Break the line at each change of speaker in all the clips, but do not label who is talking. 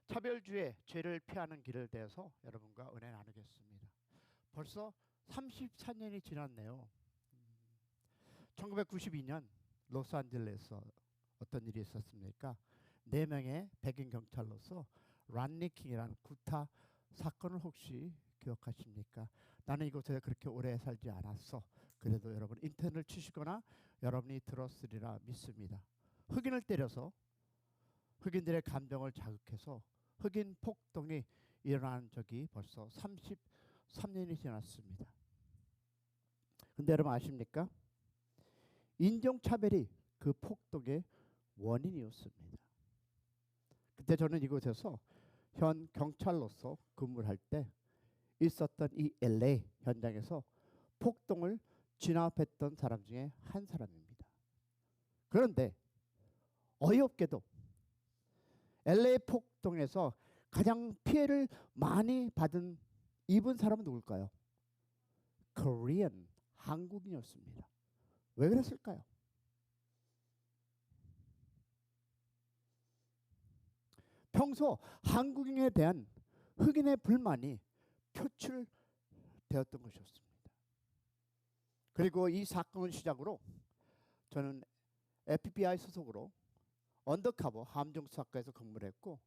차별주의 죄를 피하는 길을 대해서 여러분과 은혜 나누겠습니다. 벌써 34년이 지났네요. 1992년 로스앤젤레스에서 어떤 일이 있었습니까? 4명의 백인 경찰로서 란니킹이라는 구타 사건을 혹시 기억하십니까? 나는 이곳에 그렇게 오래 살지 않았어. 그래도 여러분 인터넷을 치시거나 여러분이 들었으리라 믿습니다. 흑인을 때려서 흑인들의 감정을 자극해서 흑인 폭동이 일어난 적이 벌써 33년이 지났습니다. 근데 여러분 아십니까? 인종차별이 그 폭동의 원인이었습니다. 그때 저는 이곳에서 현 경찰로서 근무를 할 때 있었던 이 LA 현장에서 폭동을 진압했던 사람 중에 한 사람입니다. 그런데 어이없게도 LA 폭동에서 가장 피해를 많이 입은 사람은 누굴까요? Korean, 한국인이었습니다. 왜 그랬을까요? 평소 한국인에 대한 흑인의 불만이 표출되었던 것이었습니다. 그리고 이 사건을 시작으로 저는 FBI 소속으로 언더커버 함정 수사과에서 근무를 했고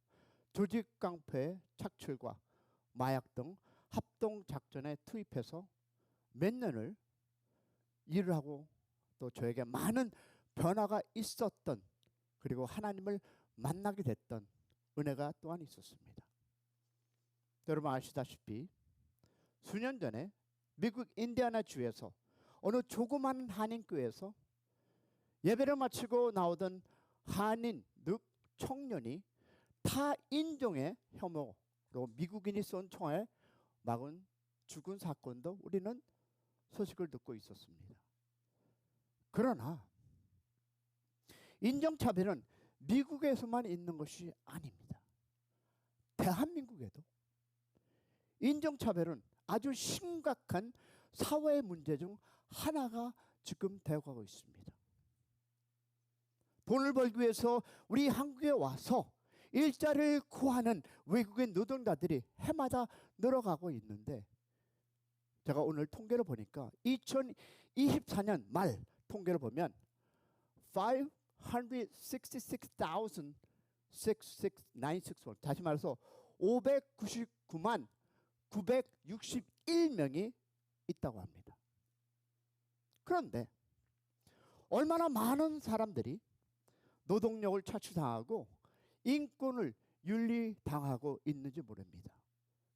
조직 깡패의 착출과 마약 등 합동 작전에 투입해서 몇 년을 일을 하고 또 저에게 많은 변화가 있었던 그리고 하나님을 만나게 됐던 은혜가 또한 있었습니다. 여러분 아시다시피 수년 전에 미국 인디애나 주에서 어느 조그만 한인교회에서 예배를 마치고 나오던 한인 청년이 타인종의 혐오로 미국인이 쏜 총알 맞은 죽은 사건도 우리는 소식을 듣고 있었습니다. 그러나 인종차별은 미국에서만 있는 것이 아닙니다. 대한민국에도 인종차별은 아주 심각한 사회 문제 중 하나가 지금 되어가고 있습니다. 돈을 벌기 위해서 우리 한국에 와서 일자리를 구하는 외국인 노동자들이 해마다 늘어가고 있는데 제가 오늘 통계를 보니까 2024년 말 통계를 보면 566,669 다시 말해서 599만 961명이 있다고 합니다. 그런데 얼마나 많은 사람들이 노동력을 착취당하고 인권을 윤리당하고 있는지 모릅니다.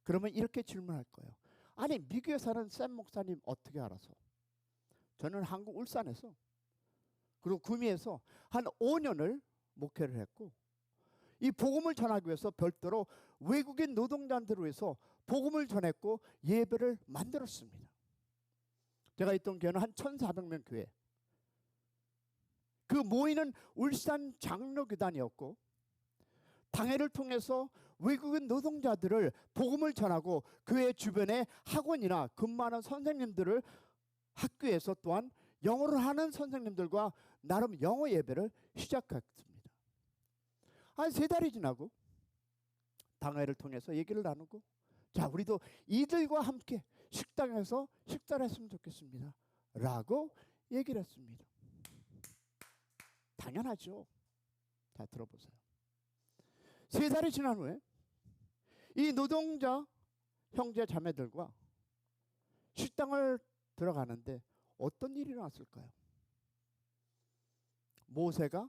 그러면 이렇게 질문할 거예요. 아니 미국에 사는 샘 목사님 어떻게 알아서? 저는 한국 울산에서 그리고 구미에서 한 5년을 목회를 했고 이 복음을 전하기 위해서 별도로 외국인 노동자들을 위해서 복음을 전했고 예배를 만들었습니다. 제가 있던 교회는 한 1,400명 교회. 그 모이는 울산 장로교단이었고 당회를 통해서 외국인 노동자들을 복음을 전하고 교회 주변에 학원이나 근무하는 선생님들을 학교에서 또한 영어를 하는 선생님들과 나름 영어 예배를 시작했습니다. 한 3달이 지나고 당회를 통해서 얘기를 나누고 자 우리도 이들과 함께 식당에서 식사를 했으면 좋겠습니다 라고 얘기를 했습니다. 당연하죠. 자 들어보세요. 3달이 지난 후에 이 노동자 형제 자매들과 식당을 들어가는데 어떤 일이 일어났을까요? 모세가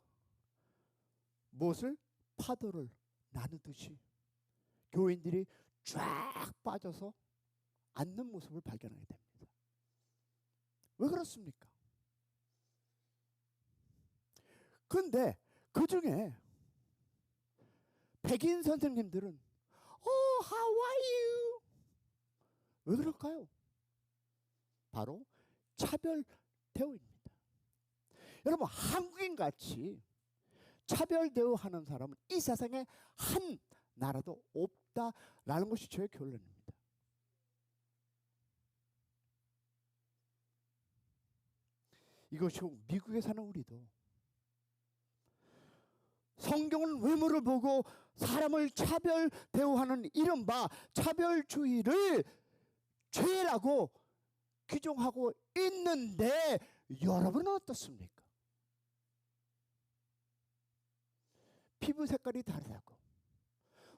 못을 파도를 나누듯이 교인들이 쫙 빠져서 앉는 모습을 발견하게 됩니다. 왜 그렇습니까? 그런데 그 중에 백인 선생님들은 how are you? 왜 그럴까요? 바로 차별 대우입니다. 여러분 한국인같이 차별 대우하는 사람은 이 세상에 한 나라도 없다라는 것이 저의 결론입니다. 이것이 미국에 사는 우리도 성경은 외모를 보고 사람을 차별 대우하는 이른바 차별주의를 죄라고 규정하고 있는데 여러분은 어떻습니까? 피부 색깔이 다르다고,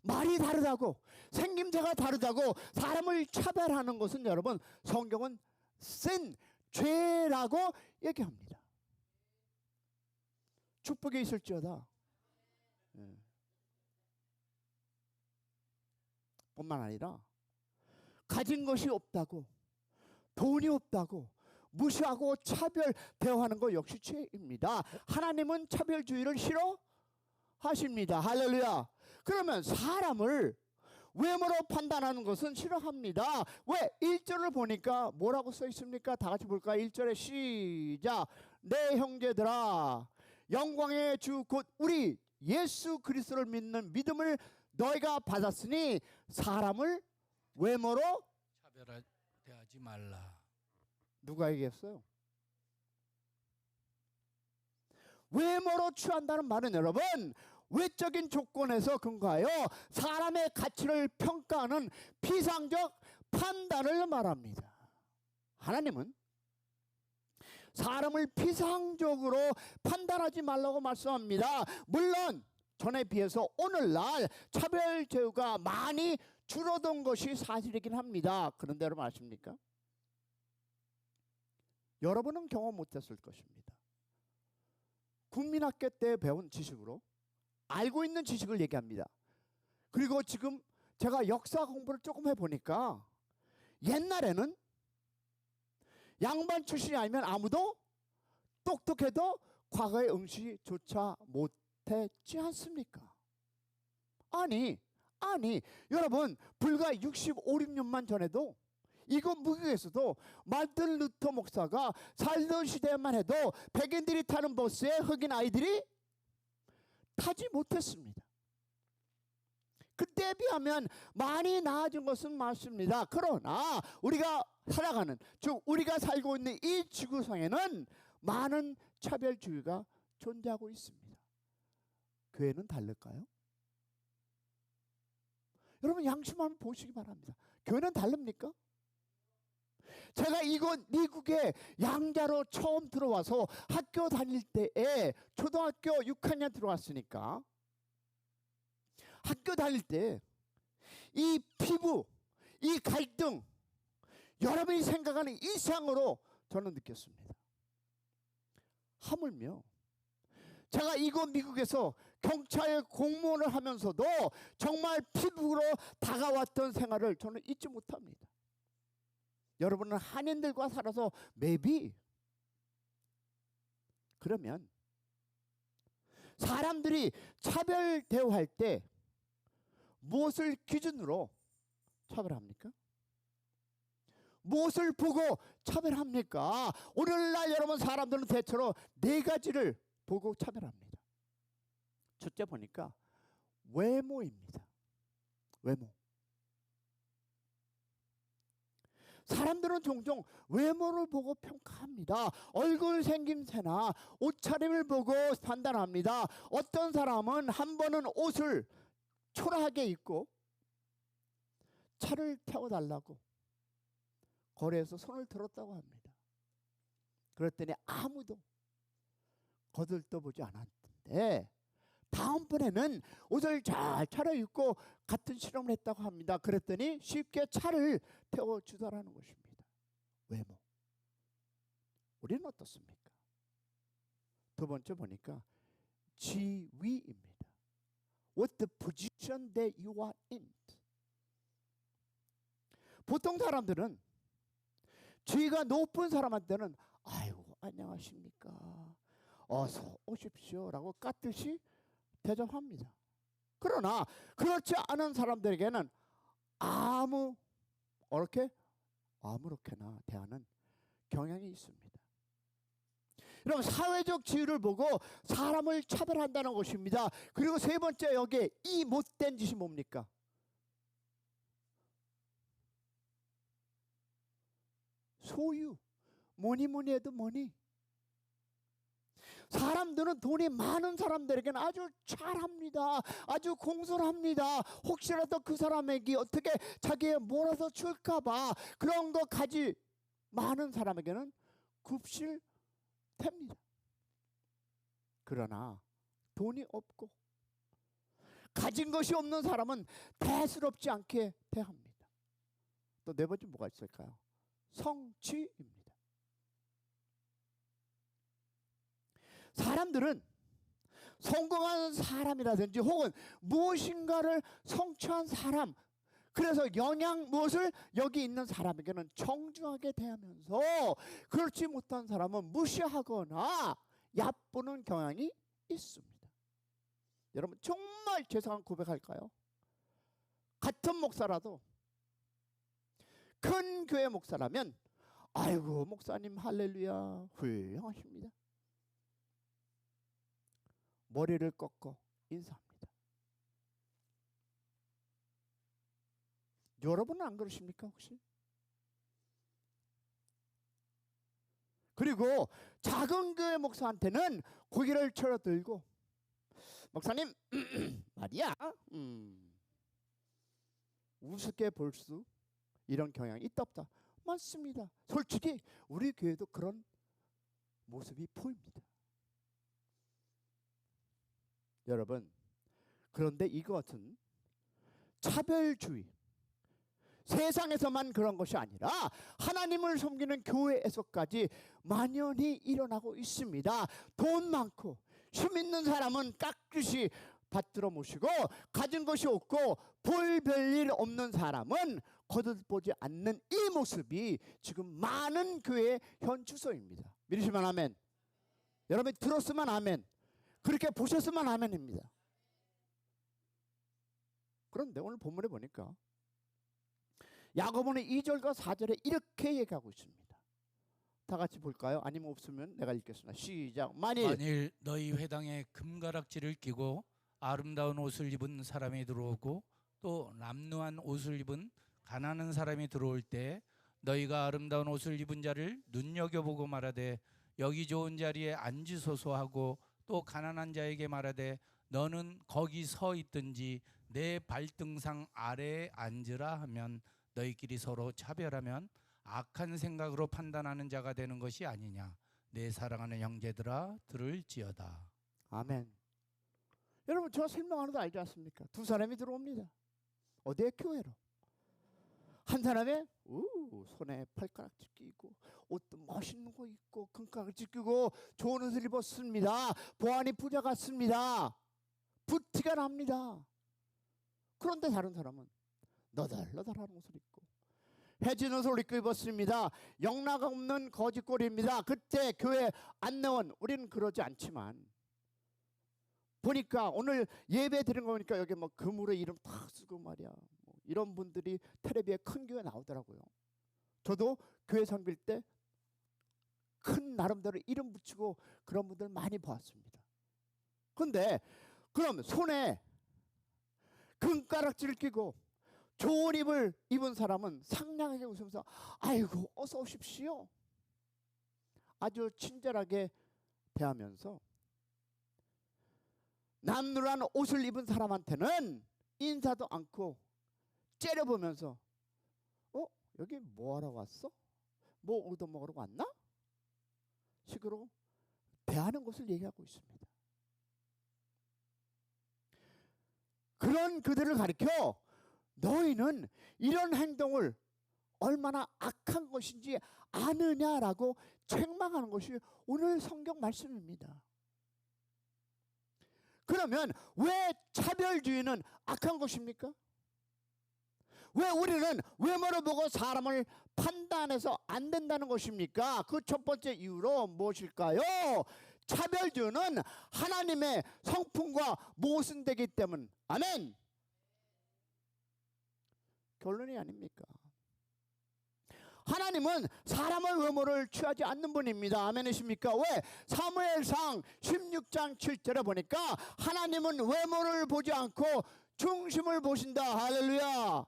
말이 다르다고, 생김새가 다르다고 사람을 차별하는 것은 여러분 성경은 sin, 죄라고 얘기합니다. 축복이 있을지어다. 뿐만 아니라 가진 것이 없다고, 돈이 없다고 무시하고 차별 대우하는 것 역시 죄입니다. 하나님은 차별주의를 싫어하십니다. 할렐루야. 그러면 사람을 외모로 판단하는 것은 싫어합니다. 왜? 1절을 보니까 뭐라고 써 있습니까? 다 같이 볼까요? 1절에 시작. 내 형제들아, 영광의 주 곧 우리 예수 그리스도를 믿는 믿음을 너희가 받았으니 사람을 외모로
차별대하지 말라.
누가 얘기했어요? 외모로 취한다는 말은 여러분 외적인 조건에서 근거하여 사람의 가치를 평가하는 피상적 판단을 말합니다. 하나님은 사람을 피상적으로 판단하지 말라고 말씀합니다. 물론 전에 비해서 오늘날 차별 제우가 많이 줄어든 것이 사실이긴 합니다. 그런데 여러분 아십니까? 여러분은 경험 못했을 것입니다. 국민학교 때 배운 지식으로 알고 있는 지식을 얘기합니다. 그리고 지금 제가 역사 공부를 조금 해보니까 옛날에는 양반 출신이 아니면 아무도 똑똑해도 과거의 응시조차 못했지 않습니까? 아니 여러분 불과 65, 6년만 전에도 이곳 미국에서도 말틴 루터 목사가 살던 시대만 해도 백인들이 타는 버스에 흑인 아이들이 타지 못했습니다. 그때에 비하면 많이 나아진 것은 맞습니다. 그러나 우리가 살아가는, 즉 우리가 살고 있는 이 지구상에는 많은 차별주의가 존재하고 있습니다. 교회는 다를까요? 여러분 양심 한번 보시기 바랍니다. 교회는 다릅니까? 제가 이곳 미국에 양자로 처음 들어와서 학교 다닐 때에 초등학교 6학년 들어왔으니까 학교 다닐 때 이 피부, 이 갈등 여러분이 생각하는 이상으로 저는 느꼈습니다. 하물며 제가 이곳 미국에서 경찰 공무원을 하면서도 정말 피부로 다가왔던 생활을 저는 잊지 못합니다. 여러분은 한인들과 살아서 maybe 그러면 사람들이 차별 대우할 때 무엇을 기준으로 차별합니까? 무엇을 보고 차별합니까? 오늘날 여러분 사람들은 대체로 네 가지를 보고 차별합니다. 첫째 보니까 외모입니다. 외모. 사람들은 종종 외모를 보고 평가합니다. 얼굴 생김새나 옷차림을 보고 판단합니다. 어떤 사람은 한 번은 옷을 초라하게 입고 차를 태워달라고 거리에서 손을 들었다고 합니다. 그랬더니 아무도 거들떠보지 않았는데 다음번에는 옷을 잘 차려입고 같은 실험을 했다고 합니다. 그랬더니 쉽게 차를 태워주더라는 것입니다. 외모. 우리는 어떻습니까? 두 번째 보니까 지위입니다. What the position that you are in. 보통 사람들은 지위가 높은 사람한테는 아이고 안녕하십니까 어서 오십시오 라고 깍듯이 대접합니다. 그러나 그렇지 않은 사람들에게는 아무렇게나 대하는 경향이 있습니다. 여러분 사회적 지위를 보고 사람을 차별한다는 것입니다. 그리고 세 번째 여기에 이 못된 짓이 뭡니까? 소유. 뭐니 해도 뭐니. 사람들은 돈이 많은 사람들에게는 아주 잘합니다. 아주 공손합니다. 혹시라도 그 사람에게 어떻게 자기의 몰아서 줄까봐 그런 거 가지 많은 사람에게는 굽실댑니다. 그러나 돈이 없고 가진 것이 없는 사람은 대수롭지 않게 대합니다. 또 네 번째 뭐가 있을까요? 성취입니다. 사람들은 성공한 사람이라든지 혹은 무엇인가를 성취한 사람, 그래서 영양 무엇을 여기 있는 사람에게는 정중하게 대하면서 그렇지 못한 사람은 무시하거나 얕보는 경향이 있습니다. 여러분 정말 죄송한 고백할까요? 같은 목사라도 큰 교회 목사라면 아이고 목사님 할렐루야 훌륭하십니다. 머리를 꺾고 인사합니다. 여러분은 안 그러십니까 혹시? 그리고 작은 교회 목사한테는 고개를 쳐들고 목사님 말이야 우습게 볼 수 이런 경향이 있다 없다? 맞습니다. 솔직히 우리 교회도 그런 모습이 보입니다. 여러분 그런데 이것은 차별주의, 세상에서만 그런 것이 아니라 하나님을 섬기는 교회에서까지 만연히 일어나고 있습니다. 돈 많고 힘 있는 사람은 깍듯이 받들어 모시고 가진 것이 없고 볼 별일 없는 사람은 거듭보지 않는 이 모습이 지금 많은 교회의 현 추세입니다. 믿으시면 아멘. 여러분 들었으면 아멘. 그렇게 보셨으면 아멘입니다. 그런데 오늘 본문에 보니까 야고보는 2절과 4절에 이렇게 얘기하고 있습니다. 다 같이 볼까요? 아니면 없으면 내가 읽겠습니다. 시작.
만일 너희 회당에 금가락지를 끼고 아름다운 옷을 입은 사람이 들어오고 또 남루한 옷을 입은 가난한 사람이 들어올 때 너희가 아름다운 옷을 입은 자를 눈여겨보고 말하되 여기 좋은 자리에 앉으소서 하고 또 가난한 자에게 말하되 너는 거기 서 있든지 내 발등상 아래에 앉으라 하면 너희끼리 서로 차별하면 악한 생각으로 판단하는 자가 되는 것이 아니냐. 내 사랑하는 형제들아 들을지어다.
아멘. 여러분 저 설명하는 거 알지 않습니까? 두 사람이 들어옵니다. 어디에? 교회로. 한 사람의 손에 팔가락지 끼고 옷도 멋있는 거 입고 금가락지 끼고 좋은 옷을 입었습니다. 보안이 부자 같습니다. 부티가 납니다. 그런데 다른 사람은 너덜너덜한 옷을 입고 해진 옷을 입고 입었습니다. 영락 없는 거짓골입니다. 그때 교회 안내원 우리는 그러지 않지만 보니까 오늘 예배 드린 거 보니까 여기 뭐 금으로 이름 다 쓰고 말이야. 뭐 이런 분들이 텔레비에 큰 교회 나오더라고요. 저도 교회 섬길 때 큰 나름대로 이름 붙이고 그런 분들 많이 보았습니다. 근데 그럼 손에 금가락지를 끼고 좋은 입을 입은 사람은 상냥하게 웃으면서 아이고 어서 오십시오. 아주 친절하게 대하면서 남루한 옷을 입은 사람한테는 인사도 않고 째려보면서 여기 뭐하러 왔어? 뭐 얻어먹으러 왔나? 식으로 대하는 것을 얘기하고 있습니다. 그런 그들을 가리켜 너희는 이런 행동을 얼마나 악한 것인지 아느냐라고 책망하는 것이 오늘 성경 말씀입니다. 그러면 왜 차별주의는 악한 것입니까? 왜 우리는 외모를 보고 사람을 판단해서 안 된다는 것입니까? 그 첫 번째 이유로 무엇일까요? 차별주의는 하나님의 성품과 모순되기 때문. 아멘. 결론이 아닙니까? 하나님은 사람의 외모를 취하지 않는 분입니다. 아멘이십니까? 왜? 사무엘상 16장 7절에 보니까 하나님은 외모를 보지 않고 중심을 보신다. 할렐루야.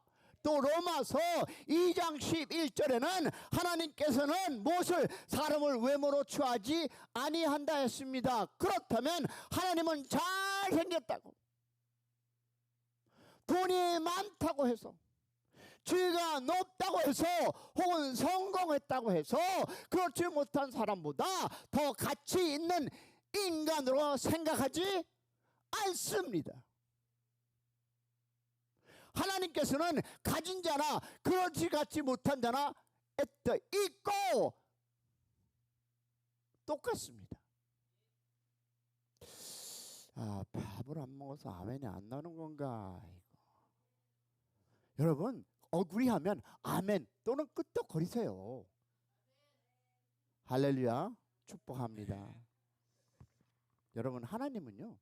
또 로마서 2장 11절에는 하나님께서는 무엇을 사람을 외모로 취하지 아니한다 했습니다. 그렇다면 하나님은 잘생겼다고, 돈이 많다고 해서, 지위가 높다고 해서, 혹은 성공했다고 해서 그렇지 못한 사람보다 더 가치 있는 인간으로 생각하지 않습니다. 하나님께서는 가진 자나 그렇지 같지 못한 자나 있고 똑같습니다. 밥을 안 먹어서 아멘이 안 나오는 건가? 여러분, 억울해하면 아멘 또는 끄떡거리세요. 할렐루야, 축복합니다. 여러분, 하나님은요,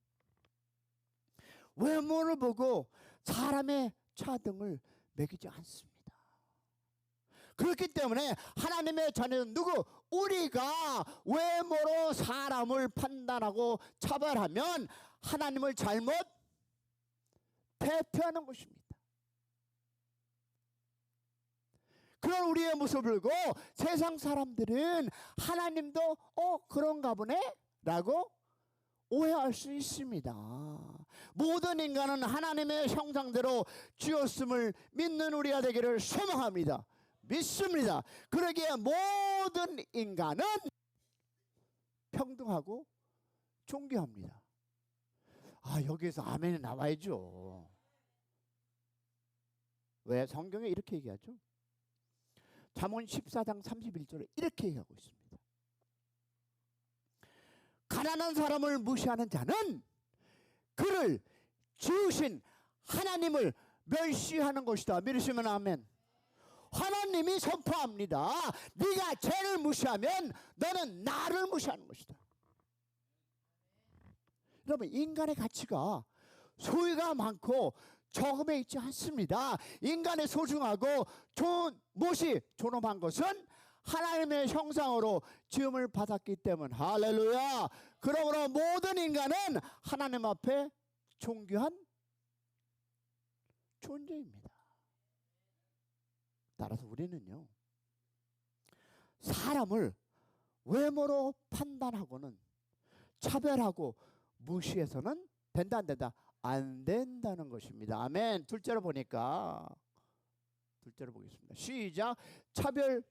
외모를 보고 사람의 차등을 매기지 않습니다. 그렇기 때문에 하나님의 자녀는 누구? 우리가 외모로 사람을 판단하고 차별하면 하나님을 잘못 대표하는 것입니다. 그런 우리의 모습을 보고 세상 사람들은 하나님도 그런가 보네? 라고 오해할 수 있습니다. 모든 인간은 하나님의 형상대로 지었음을 믿는 우리가 되기를 소망합니다. 믿습니다. 그러기에 모든 인간은 평등하고 존귀합니다. 여기에서 아멘이 나와야죠. 왜? 성경에 이렇게 얘기하죠. 잠언 14장 31절에 이렇게 얘기하고 있습니다. 가난한 사람을 무시하는 자는 그를 지으신 하나님을 멸시하는 것이다. 믿으시면 아멘. 하나님이 선포합니다. 네가 쟤를 무시하면 너는 나를 무시하는 것이다. 여러분, 인간의 가치가 소유가 많고 적음에 있지 않습니다. 인간의 소중하고 좋은 무엇이 존엄한 것은 하나님의 형상으로 지음을 받았기 때문. 할렐루야. 그러므로 모든 인간은 하나님 앞에 존귀한 존재입니다. 따라서 우리는요, 사람을 외모로 판단하고는 차별하고 무시해서는 된다 안 된다? 안 된다는 것입니다. 아멘. 둘째로 보니까, 둘째로 보겠습니다. 시작. 차별,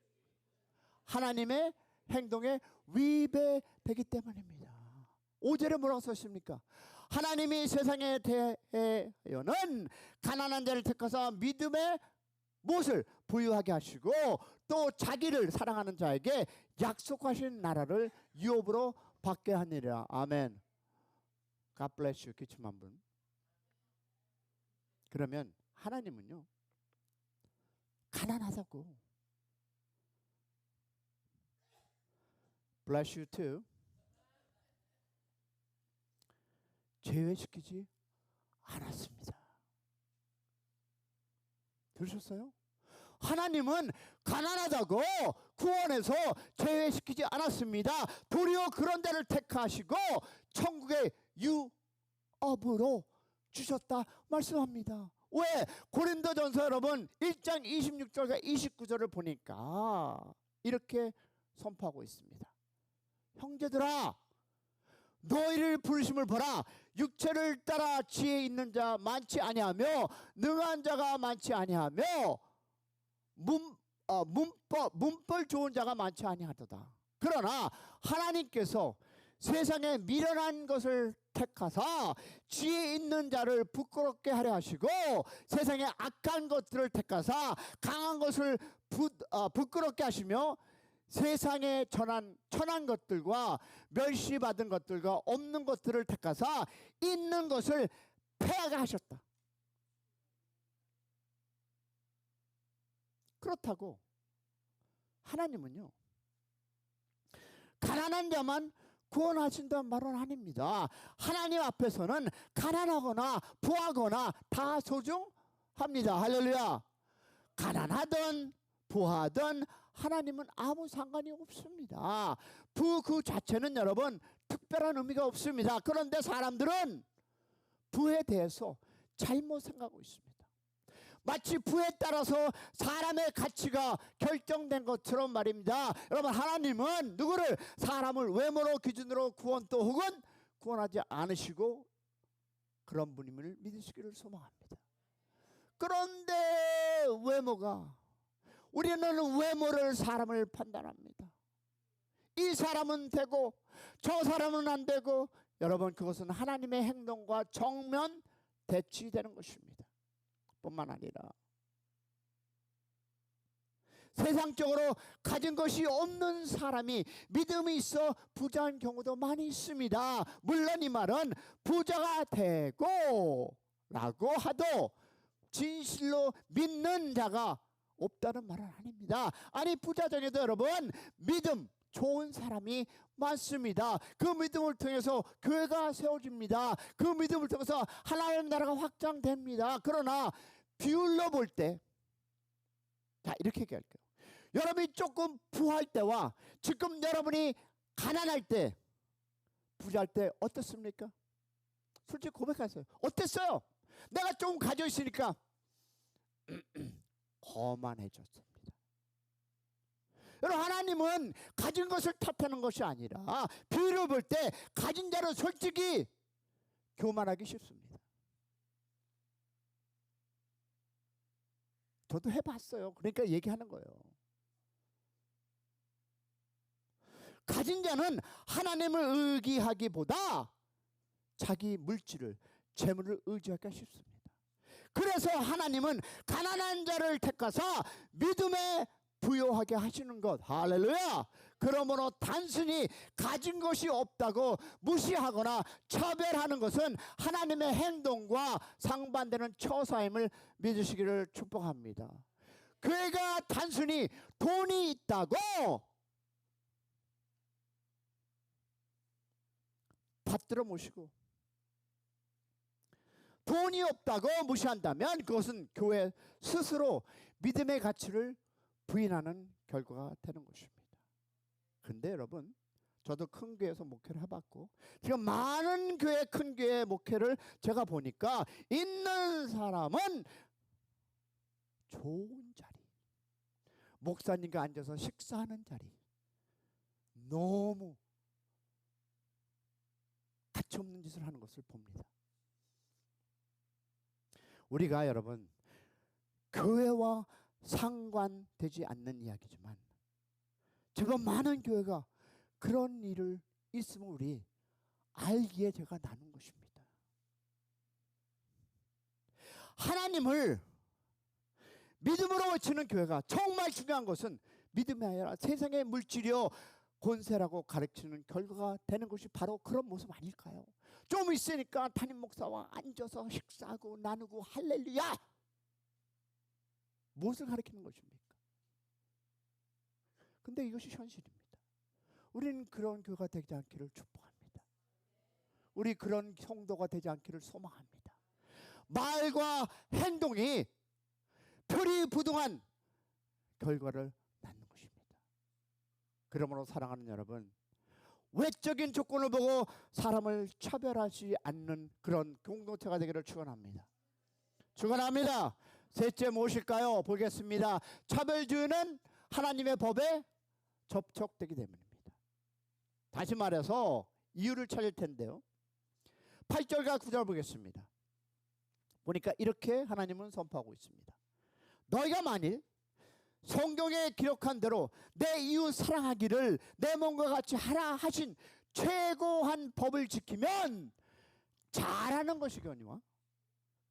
하나님의 행동에 위배되기 때문입니다. 5절에 뭐라고 썼습니까? 하나님이 세상에 대하여는 가난한 자를 택하사 믿음의 무엇을 부유하게 하시고 또 자기를 사랑하는 자에게 약속하신 나라를 유업으로 받게 하니라. 아멘. God bless you. 기침 한 분. 그러면 하나님은요, 가난하다고 bless you too 제외시키지 않았습니다. 들으셨어요? 하나님은 가난하다고 구원해서 제외시키지 않았습니다. 도리어 그런 데를 택하시고 천국의 유업으로 주셨다 말씀합니다. 왜? 고린도전서 여러분 1장 26절과 29절을 보니까 이렇게 선포하고 있습니다. 형제들아, 너희를 부르심을 보라. 육체를 따라 지혜 있는 자 많지 아니하며 능한 자가 많지 아니하며 문벌 좋은 자가 많지 아니하도다. 그러나 하나님께서 세상에 미련한 것을 택하사 지혜 있는 자를 부끄럽게 하려 하시고 세상에 악한 것들을 택하사 강한 것을 부끄럽게 하시며 세상에 천한 것들과 멸시받은 것들과 없는 것들을 택하사 있는 것을 패하게 하셨다. 그렇다고 하나님은요, 가난한 자만 구원하신다는 말은 아닙니다. 하나님 앞에서는 가난하거나 부하거나 다 소중합니다. 할렐루야. 가난하든 부하든 하나님은 아무 상관이 없습니다. 부 그 자체는 여러분 특별한 의미가 없습니다. 그런데 사람들은 부에 대해서 잘못 생각하고 있습니다. 마치 부에 따라서 사람의 가치가 결정된 것처럼 말입니다. 여러분, 하나님은 누구를? 사람을 외모로 기준으로 구원 또 혹은 구원하지 않으시고 그런 분임을 믿으시기를 소망합니다. 그런데 외모가, 우리는 외모를 사람을 판단합니다. 이 사람은 되고 저 사람은 안 되고, 여러분, 그것은 하나님의 행동과 정면 대치되는 것입니다. 뿐만 아니라 세상적으로 가진 것이 없는 사람이 믿음이 있어 부자인 경우도 많이 있습니다. 물론 이 말은 부자가 되고 라고 하도 진실로 믿는 자가 없다는 말은 아닙니다. 아니, 부자 중에도 여러분 믿음 좋은 사람이 많습니다. 그 믿음을 통해서 교회가 세워집니다. 그 믿음을 통해서 하나님 나라가 확장됩니다. 그러나 비율로 볼 때, 자, 이렇게 얘기할게요. 여러분이 조금 부할 때와 지금 여러분이 가난할 때, 부자할 때 어떻습니까? 솔직히 고백하세요. 어땠어요? 내가 좀 가져 있으니까 거만해졌습니다. 여러분, 하나님은 가진 것을 탓하는 것이 아니라 비율을 볼 때 가진 자는 솔직히 교만하기 쉽습니다. 저도 해봤어요. 그러니까 얘기하는 거예요. 가진 자는 하나님을 의기하기보다 자기 물질을, 재물을 의지하기가 쉽습니다. 그래서 하나님은 가난한 자를 택하사 믿음에 부요하게 하시는 것. 할렐루야. 그러므로 단순히 가진 것이 없다고 무시하거나 차별하는 것은 하나님의 행동과 상반되는 처사임을 믿으시기를 축복합니다. 교회가 단순히 돈이 있다고 받들어 모시고 돈이 없다고 무시한다면 그것은 교회 스스로 믿음의 가치를 부인하는 결과가 되는 것입니다. 근데 여러분, 저도 큰 교회에서 목회를 해봤고 지금 많은 교회, 큰 교회 목회를 제가 보니까 있는 사람은 좋은 자리, 목사님과 앉아서 식사하는 자리, 너무 가치 없는 짓을 하는 것을 봅니다. 우리가 여러분 교회와 상관되지 않는 이야기지만 지금 많은 교회가 그런 일을 있으면 우리 알기에 제가 나눈 것입니다. 하나님을 믿음으로 외치는 교회가 정말 중요한 것은 믿음이 아니라 세상의 물질이요 권세라고 가르치는 결과가 되는 것이 바로 그런 모습 아닐까요? 좀 있으니까 담임 목사와 앉아서 식사하고 나누고 할렐루야! 무엇을 가르치는 것입니까? 근데 이것이 현실입니다. 우리는 그런 교회가 되지 않기를 축복합니다. 우리 그런 성도가 되지 않기를 소망합니다. 말과 행동이 표리부동한 결과를 낳는 것입니다. 그러므로 사랑하는 여러분, 외적인 조건을 보고 사람을 차별하지 않는 그런 공동체가 되기를 축원합니다. 축원합니다. 셋째 무엇일까요? 보겠습니다. 차별주의는 하나님의 법에 접촉되기 때문입니다. 다시 말해서 이유를 찾을 텐데요. 8절과 9절 보겠습니다. 보니까 이렇게 하나님은 선포하고 있습니다. 너희가 만일 성경에 기록한 대로 내 이웃 사랑하기를 내 몸과 같이 하라 하신 최고한 법을 지키면 잘하는 것이거니와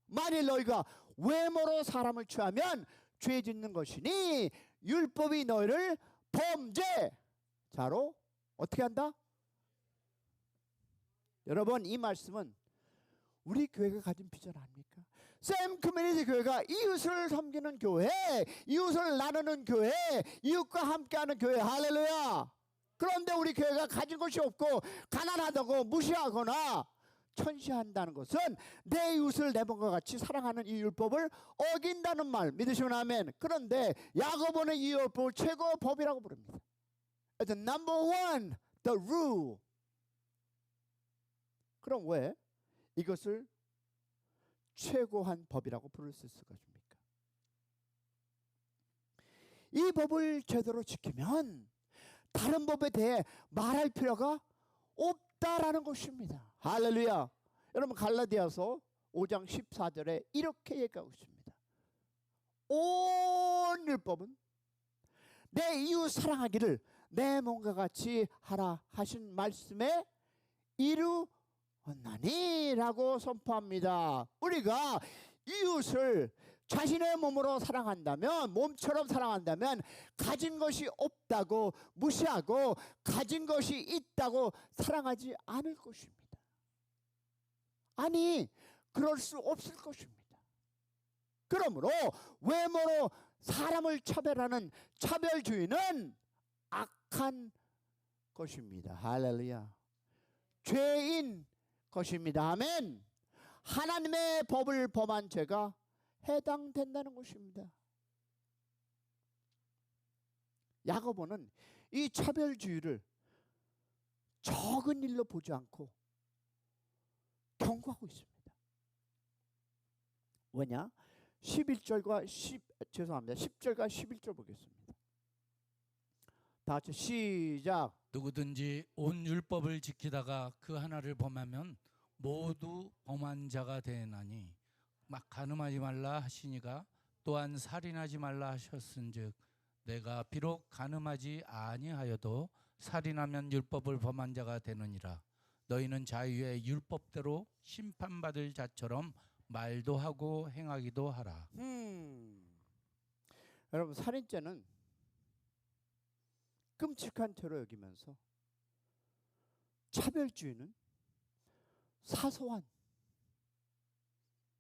만일 너희가 외모로 사람을 취하면 죄 짓는 것이니 율법이 너희를 범죄자로 어떻게 한다? 여러분, 이 말씀은 우리 교회가 가진 비전 아닙니까? 샘 커뮤니티 교회가 이웃을 섬기는 교회, 이웃을 나누는 교회, 이웃과 함께하는 교회. 할렐루야. 그런데 우리 교회가 가진 것이 없고 가난하다고 무시하거나 천시한다는 것은 내 이웃을 내 몸과 같이 사랑하는 이 율법을 어긴다는 말. 믿으시면 아멘. 그런데 야고보는 이 율법을 최고 법이라고 부릅니다. The number one, the rule. 그럼 왜 이것을 최고한 법이라고 부를 수 있을 것입니까? 이 법을 제대로 지키면 다른 법에 대해 말할 필요가 없다라는 것입니다. 할렐루야. 여러분 갈라디아서 5장 14절에 이렇게 얘기하고 있습니다. 온 율법은 내 이웃 사랑하기를 내 몸과 같이 하라 하신 말씀에 이루었나니라고 선포합니다. 우리가 이웃을 자신의 몸으로 사랑한다면, 몸처럼 사랑한다면 가진 것이 없다고 무시하고 가진 것이 있다고 사랑하지 않을 것입니다. 아니, 그럴 수 없을 것입니다. 그러므로 외모로 사람을 차별하는 차별주의는 악한 것입니다. 할렐루야. 죄인 것입니다. 아멘. 하나님의 법을 범한 죄가 해당된다는 것입니다. 야고보는 이 차별주의를 적은 일로 보지 않고 경고하고 있습니다. 왜냐? 11절과 10절과 11절 보겠습니다. 다 같이 시작.
누구든지 온 율법을 지키다가 그 하나를 범하면 모두 범한 자가 되나니 막 간음하지 말라 하시니가 또한 살인하지 말라 하셨은즉 내가 비록 간음하지 아니하여도 살인하면 율법을 범한 자가 되느니라. 너희는 자유의 율법대로 심판받을 자처럼 말도 하고 행하기도 하라.
여러분 살인죄는 끔찍한 죄로 여기면서 차별주의는 사소한,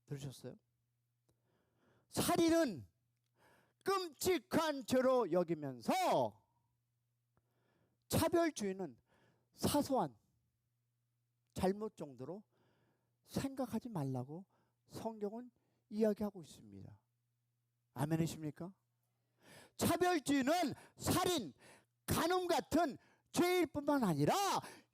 들으셨어요? 살인은 끔찍한 죄로 여기면서 차별주의는 사소한 잘못 정도로 생각하지 말라고 성경은 이야기하고 있습니다. 아멘이십니까? 차별주의는 살인, 간음 같은 죄일 뿐만 아니라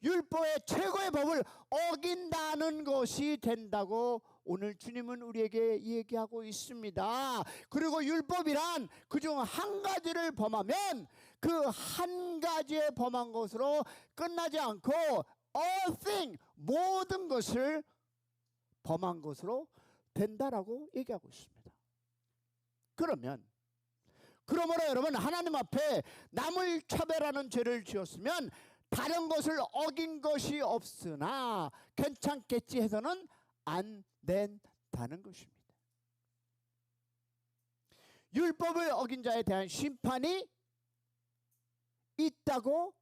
율법의 최고의 법을 어긴다는 것이 된다고 오늘 주님은 우리에게 얘기하고 있습니다. 그리고 율법이란 그중 한 가지를 범하면 그 한 가지에 범한 것으로 끝나지 않고 all thing, 모든 것을 범한 것으로 된다라고 얘기하고 있습니다. 그러므로 여러분 하나님 앞에 남을 차별하는 죄를 지었으면 다른 것을 어긴 것이 없으나 괜찮겠지 해서는 안 된다는 것입니다. 율법을 어긴 자에 대한 심판이 있다고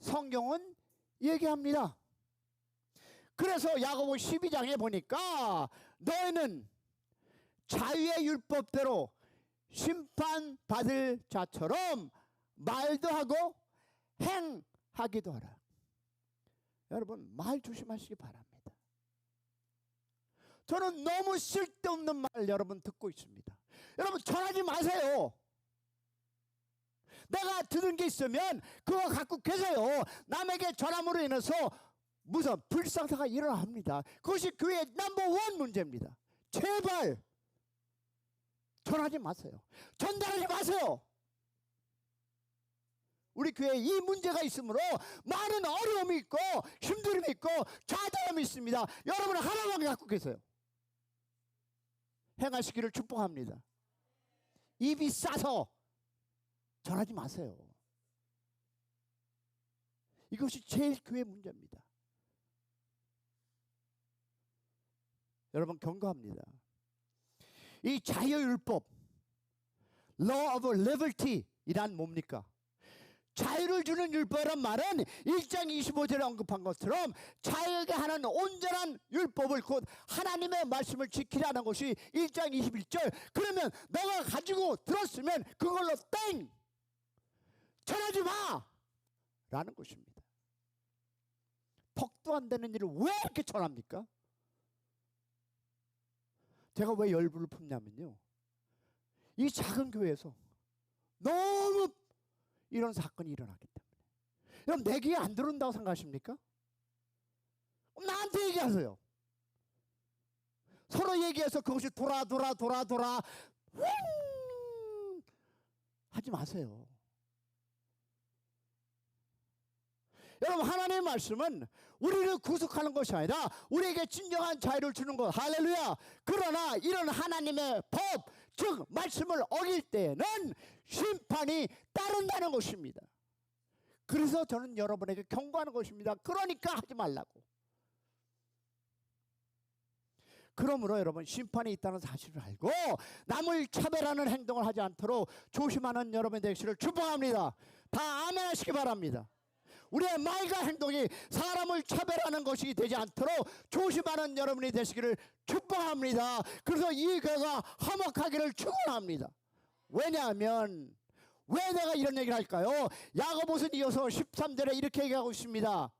성경은 얘기합니다. 그래서 야고보 12장에 보니까 너희는 자유의 율법대로 심판받을 자처럼 말도 하고 행하기도 하라. 여러분 말 조심하시기 바랍니다. 저는 너무 쓸데없는 말 여러분 듣고 있습니다. 여러분 전하지 마세요. 내가 들은 게 있으면 그거 갖고 계세요. 남에게 전함으로 인해서 무슨 불상사가 일어납니다. 그것이 교회의 넘버원 문제입니다. 제발 전하지 마세요. 전달하지 마세요. 우리 교회에 이 문제가 있으므로 많은 어려움이 있고 힘듦이 있고 좌절함이 있습니다. 여러분은 하나만 갖고 계세요. 행하시기를 축복합니다. 입이 싸서 전하지 마세요. 이것이 제일 교회 문제입니다. 여러분 경고합니다. 이 자유율법 Law of Liberty 이란 뭡니까? 자유를 주는 율법이란 말은 1장 25절에 언급한 것처럼 자유에게 하는 온전한 율법을 곧 하나님의 말씀을 지키라는 것이 1장 21절. 그러면 너가 가지고 들었으면 그걸로 땡! 전하지 마! 라는 것입니다. 덕도 안 되는 일을 왜 이렇게 전합니까? 제가 왜 열불을 품냐면요, 이 작은 교회에서 너무 이런 사건이 일어나기 때문에. 여러분 내 귀에 안 들어온다고 생각하십니까? 나한테 얘기하세요. 서로 얘기해서 그것이 돌아 하지 마세요. 여러분, 하나님의 말씀은 우리를 구속하는 것이 아니라 우리에게 진정한 자유를 주는 것. 할렐루야. 그러나 이런 하나님의 법, 즉 말씀을 어길 때에는 심판이 따른다는 것입니다. 그래서 저는 여러분에게 경고하는 것입니다. 그러니까 하지 말라고. 그러므로 여러분, 심판이 있다는 사실을 알고 남을 차별하는 행동을 하지 않도록 조심하는 여러분 되시기를 축복합니다. 다 아멘 하시기 바랍니다. 우리의 말과 행동이 사람을 차별하는 것이 되지 않도록 조심하는 여러분이 되시기를 축복합니다. 그래서 이 교회가 화목하기를 축원합니다. 왜냐하면 왜 내가 이런 얘기를 할까요? 야고보서는 이어서 13절에 이렇게 얘기하고 있습니다.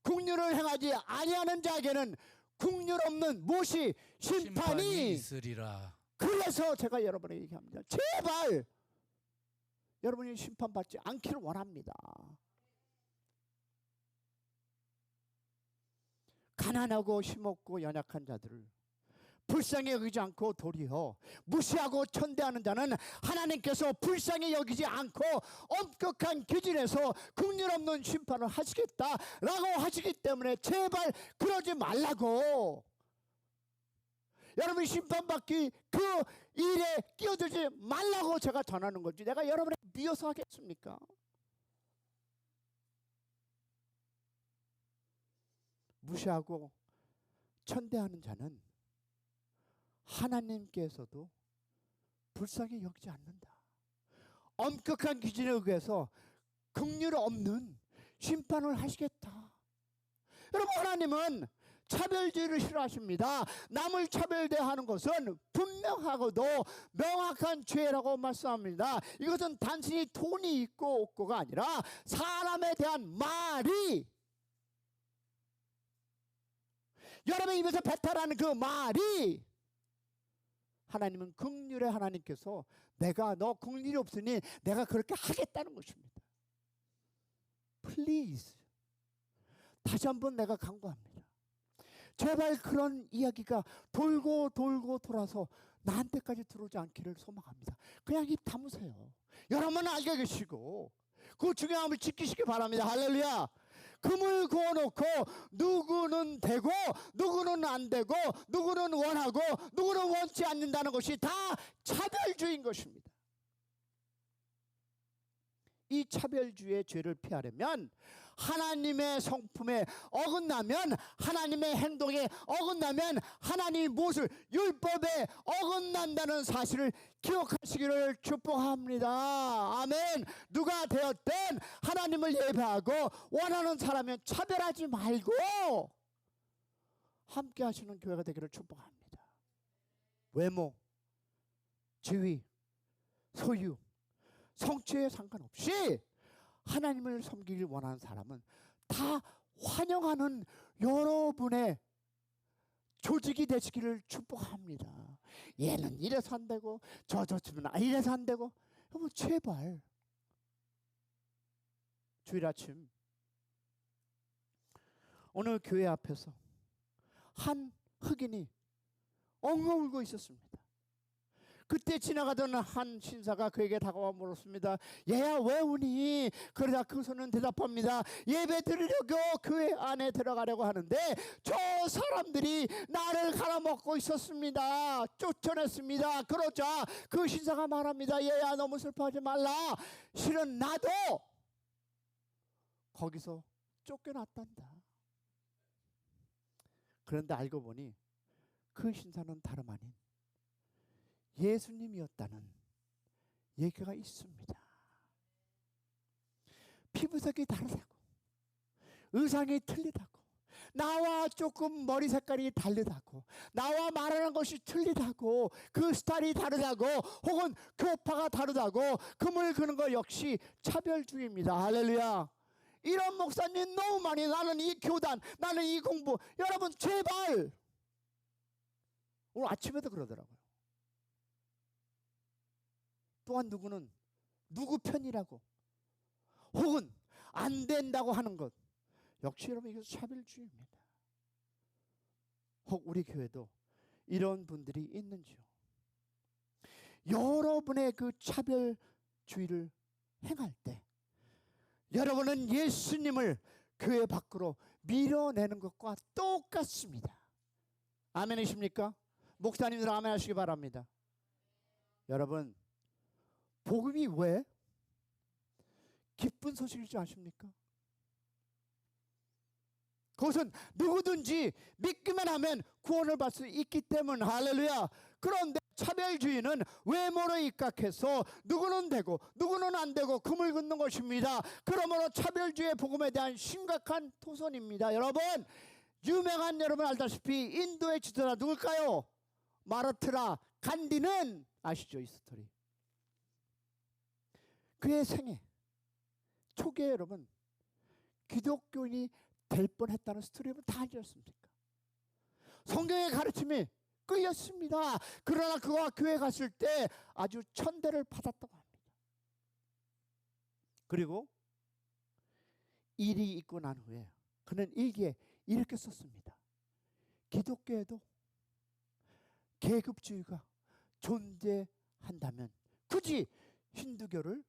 국률을 행하지 아니하는 자에게는 국률 없는 무엇이 심판이
있으리라.
그래서 제가 여러분에게 얘기합니다. 제발 여러분이 심판받지 않기를 원합니다. 가난하고 힘없고 연약한 자들을 불쌍히 여기지 않고 도리어 무시하고 천대하는 자는 하나님께서 불쌍히 여기지 않고 엄격한 기준에서 긍휼 없는 심판을 하시겠다라고 하시기 때문에 제발 그러지 말라고. 여러분이 심판받기 그 일에 끼어들지 말라고 제가 전하는 거지 내가 여러분을 미워서 하겠습니까? 무시하고 천대하는 자는 하나님께서도 불쌍히 여기지 않는다. 엄격한 기준에 의해서 긍휼 없는 심판을 하시겠다. 여러분, 하나님은 차별주의를 싫어하십니다. 남을 차별대하는 것은 분명하고도 명확한 죄라고 말씀합니다. 이것은 단순히 돈이 있고 없고가 아니라 사람에 대한 말이, 여러분 입에서 배탈하는 그 말이, 하나님은 긍휼의 하나님께서 내가 너 긍휼이 없으니 내가 그렇게 하겠다는 것입니다. Please, 다시 한번 내가 간구합니다. 제발 그런 이야기가 돌고 돌고 돌아서 나한테까지 들어오지 않기를 소망합니다. 그냥 입 다무세요. 여러분은 알게 계시고 그 중요함을 지키시기 바랍니다. 할렐루야. 금을 그어놓고 누구는 되고 누구는 안 되고 누구는 원하고 누구는 원치 않는다는 것이 다 차별주의인 것입니다. 이 차별주의의 죄를 피하려면 하나님의 성품에 어긋나면, 하나님의 행동에 어긋나면 하나님이 무엇을 율법에 어긋난다는 사실을 기억하시기를 축복합니다. 아멘. 누가 되었든 하나님을 예배하고 원하는 사람은 차별하지 말고 함께 하시는 교회가 되기를 축복합니다. 외모, 지위, 소유, 성취에 상관없이 하나님을 섬기길 원하는 사람은 다 환영하는 여러분의 조직이 되시기를 축복합니다. 얘는 이래서 안 되고 저 저쯤은 이래서 안 되고. 여러분 제발. 주일 아침 오늘 교회 앞에서 한 흑인이 엉엉 울고 있었습니다. 그때 지나가던 한 신사가 그에게 다가와 물었습니다. 얘야 왜 우니? 그러자 그 손은 대답합니다. 예배 드리려고 교회 안에 들어가려고 하는데 저 사람들이 나를 갈아먹고 있었습니다. 쫓아냈습니다. 그러자 그 신사가 말합니다. 얘야 너무 슬퍼하지 말라. 실은 나도 거기서 쫓겨났단다. 그런데 알고 보니 그 신사는 다름 아닌 예수님이었다는 얘기가 있습니다. 피부색이 다르다고, 의상이 틀리다고, 나와 조금 머리 색깔이 다르다고, 나와 말하는 것이 틀리다고, 그 스타일이 다르다고, 혹은 교파가 다르다고 금을 그는 것 역시 차별주의입니다. 할렐루야. 이런 목사님 너무 많이, 나는 이 교단, 나는 이 공부. 여러분 제발. 오늘 아침에도 그러더라고요. 또한 누구는 누구 편이라고 혹은 안 된다고 하는 것 역시 여러분 이것은 차별주의입니다. 혹 우리 교회도 이런 분들이 있는지요? 여러분의 그 차별 계급주의를 행할 때 여러분은 예수님을 교회 밖으로 밀어내는 것과 똑같습니다. 아멘이십니까? 목사님들 아멘 하시기 바랍니다. 여러분, 복음이 왜 기쁜 소식일 줄 아십니까? 그것은 누구든지 믿기만 하면 구원을 받을 수 있기 때문. 할렐루야. 그런데 차별주의는 외모로 입각해서 누구는 되고 누구는 안 되고 금을 긋는 것입니다. 그러므로 차별주의의 복음에 대한 심각한 토선입니다. 여러분, 유명한, 여러분 알다시피 인도의 지도자 누굴까요? 마라트라 간디는 아시죠? 이 스토리. 그의 생애 초기에 여러분 기독교인이 될 뻔했다는 스토리 여러분 다 아셨습니까? 성경의 가르침이 끌렸습니다. 그러나 그가 교회 갔을 때 아주 천대를 받았다고 합니다. 그리고 일이 있고 난 후에 그는 일기에 이렇게 썼습니다. 기독교에도 계급주의가 존재한다면 굳이 힌두교를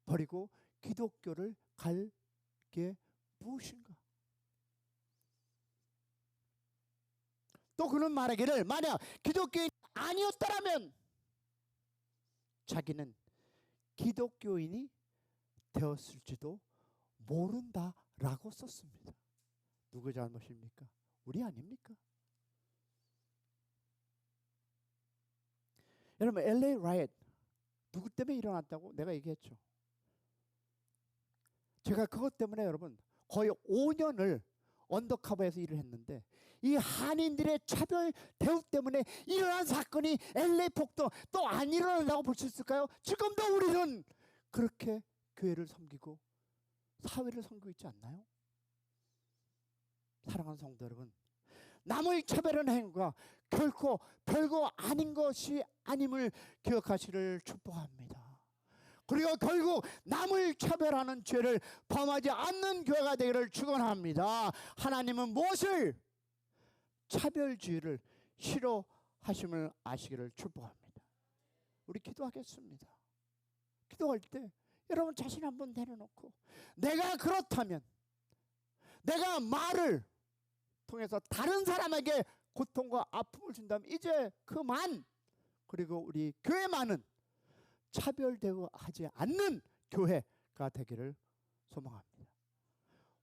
버리고 기독교를 갈 게 무엇인가? 또 그는 말하기를 만약 기독교인이 아니었다라면 자기는 기독교인이 되었을지도 모른다라고 썼습니다. 누구 잘못입니까? 우리 아닙니까? 여러분, LA 라이엇 누구 때문에 일어났다고 내가 얘기했죠. 제가 그것 때문에 여러분 거의 5년을 언더커버에서 일을 했는데 이 한인들의 차별 대우 때문에 일어난 사건이 LA 폭동 또 안 일어난다고 볼 수 있을까요? 지금도 우리는 그렇게 교회를 섬기고 사회를 섬기고 있지 않나요? 사랑하는 성도 여러분, 남을 차별하는 행위가 결코 별거 아닌 것이 아님을 기억하시를 축복합니다. 그리고 결국 남을 차별하는 죄를 범하지 않는 교회가 되기를 축원합니다. 하나님은 무엇을? 차별주의를 싫어하심을 아시기를 축복합니다. 우리 기도하겠습니다. 기도할 때 여러분 자신 한번 내려놓고 내가 그렇다면 내가 말을 통해서 다른 사람에게 고통과 아픔을 준다면 이제 그만. 그리고 우리 교회만은 차별 대우하지 않는 교회가 되기를 소망합니다.